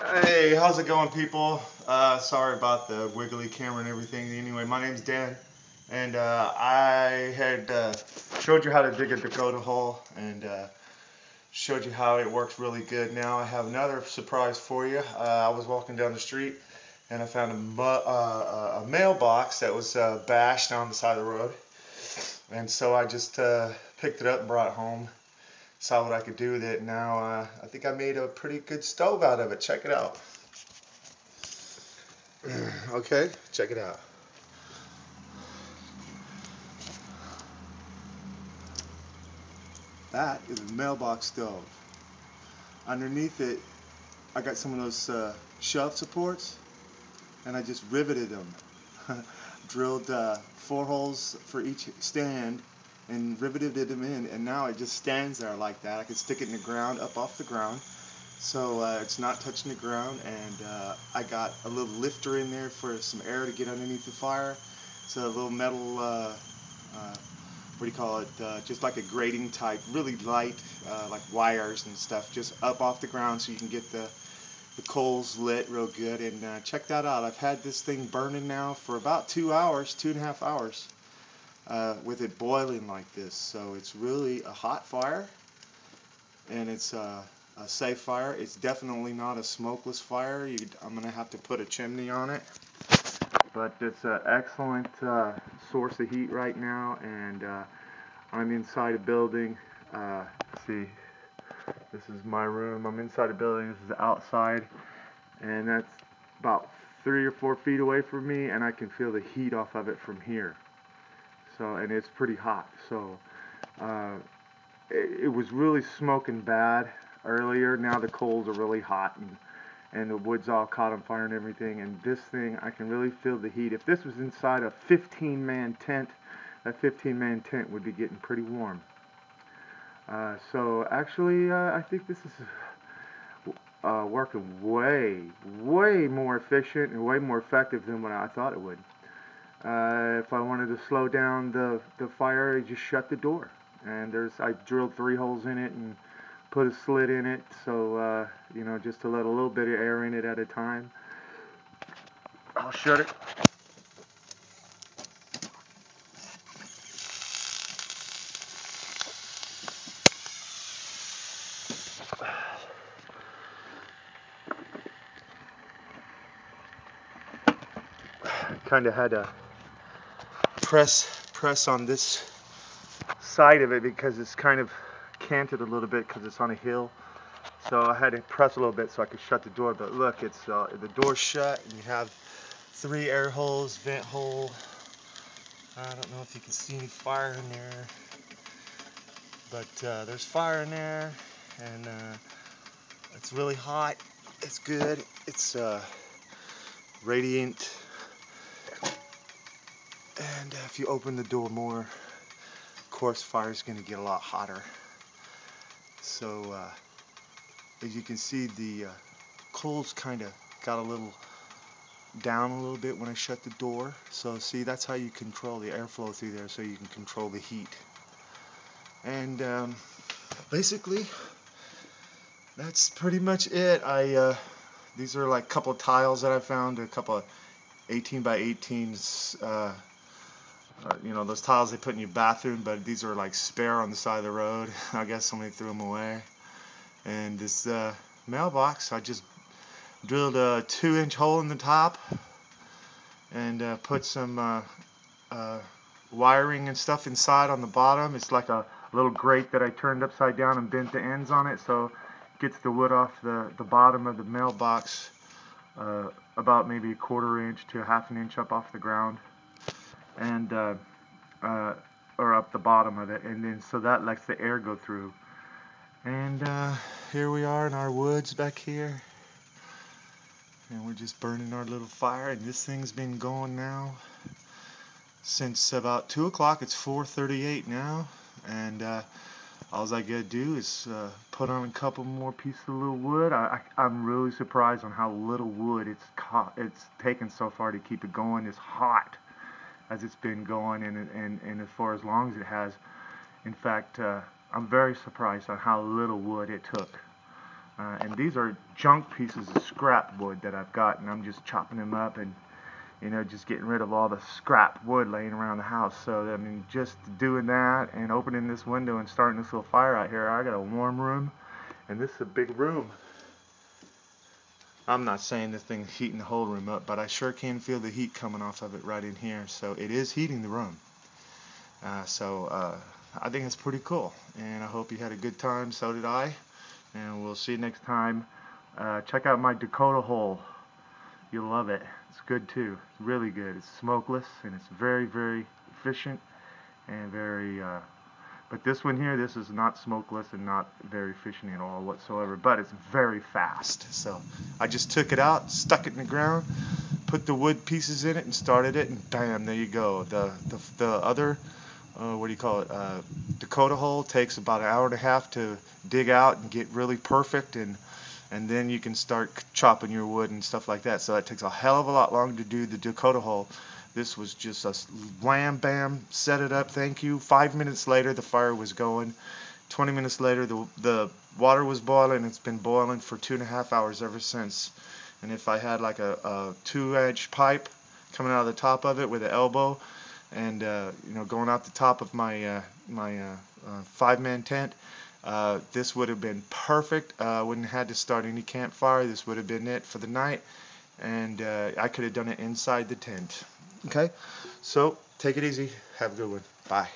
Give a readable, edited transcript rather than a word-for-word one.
Hey, how's it going, people? Sorry about the wiggly camera and everything. Anyway, my name's Dan, and I had showed you how to dig a Dakota hole and showed you how it works really good. Now I have another surprise for you. I was walking down the street and I found a mailbox that was bashed on the side of the road, and so I just picked it up and brought it home. Saw what I could do with it. Now I think I made a pretty good stove out of it. Check it out. Okay, check it out. That is a mailbox stove. Underneath it, I got some of those shelf supports, and I just riveted them. Drilled 4 holes for each stand, and riveted them in, and now it just stands there like that. I can stick it in the ground, up off the ground, so it's not touching the ground, and I got a little lifter in there for some air to get underneath the fire. It's a little metal what do you call it, just like a grating type, really light, like wires and stuff, just up off the ground so you can get the coals lit real good. And check that out. I've had this thing burning now for about 2 hours, 2.5 hours, with it boiling like this. So it's really a hot fire, and it's a safe fire. It's definitely not a smokeless fire. I'm going to have to put a chimney on it. But it's an excellent source of heat right now, and I'm inside a building. See, this is my room. I'm inside a building. This is outside, and that's about 3 or 4 feet away from me, and I can feel the heat off of it from here. So, and it's pretty hot. So, it was really smoking bad earlier. Now the coals are really hot, and the wood's all caught on fire and everything. And this thing, I can really feel the heat. If this was inside a 15-man tent, that 15-man tent would be getting pretty warm. So actually, I think this is working way more efficient and way more effective than what I thought it would. If I wanted to slow down the fire, I just shut the door. And I drilled 3 holes in it and put a slit in it, so just to let a little bit of air in it at a time. I'll shut it. Kind of had to press on this side of it because it's kind of canted a little bit because it's on a hill. So I had to press a little bit so I could shut the door. But look, it's the door's shut, and you have 3 air holes, vent hole. I don't know if you can see any fire in there, but there's fire in there, and it's really hot. It's good. It's radiant, and if you open the door more, of course, fire's going to get a lot hotter. So as you can see, the coals kind of got a little down a little bit when I shut the door. So see, that's how you control the airflow through there, so you can control the heat. And basically, that's pretty much it. These are like a couple of tiles that I found, a couple of 18 by 18s. Those tiles they put in your bathroom, but these are like spare on the side of the road. I guess somebody threw them away. And this mailbox, I just drilled a 2-inch hole in the top and put some wiring and stuff inside on the bottom. It's like a little grate that I turned upside down and bent the ends on it, so it gets the wood off the bottom of the mailbox about maybe 1/4 inch to 1/2 inch up off the ground, and or up the bottom of it, and then so that lets the air go through. And here we are in our woods back here, and we're just burning our little fire, and this thing's been going now since about 2 o'clock. It's 4:38 now, and all I gotta do is put on a couple more pieces of little wood. I'm really surprised on how little wood it's taken so far to keep it going as hot as it's been going, and as far as long as it has. In fact, I'm very surprised on how little wood it took. And time. These are junk pieces of scrap wood that I've got, and I'm just chopping them up and, you know, just getting rid of all the scrap wood laying around the house. So I mean, just doing that and opening this window and starting this little fire out here, I got a warm room, and this is a big room. I'm not saying this thing's heating the whole room up, but I sure can feel the heat coming off of it right in here. So it is heating the room. I think it's pretty cool, and I hope you had a good time. So did I, and we'll see you next time. Check out my Dakota hole. You'll love it. It's good too. It's really good. It's smokeless, and it's very, very efficient, and very but this one here, this is not smokeless and not very efficient at all whatsoever, but it's very fast. So I just took it out, stuck it in the ground, put the wood pieces in it, and started it, and bam, there you go. The other what do you call it, Dakota hole takes about 1.5 hours to dig out and get really perfect, and then you can start chopping your wood and stuff like that. So that takes a hell of a lot longer to do the Dakota hole. This was just a wham bam, set it up, thank you. 5 minutes later the fire was going. 20 minutes later the water was boiling. It's been boiling for 2.5 hours ever since. And if I had like a 2-inch pipe coming out of the top of it with an elbow, and you know, going out the top of my 5-man tent, this would have been perfect. Wouldn't have had to start any campfire. This would have been it for the night, and I could have done it inside the tent. Okay, so take it easy. Have a good one. Bye.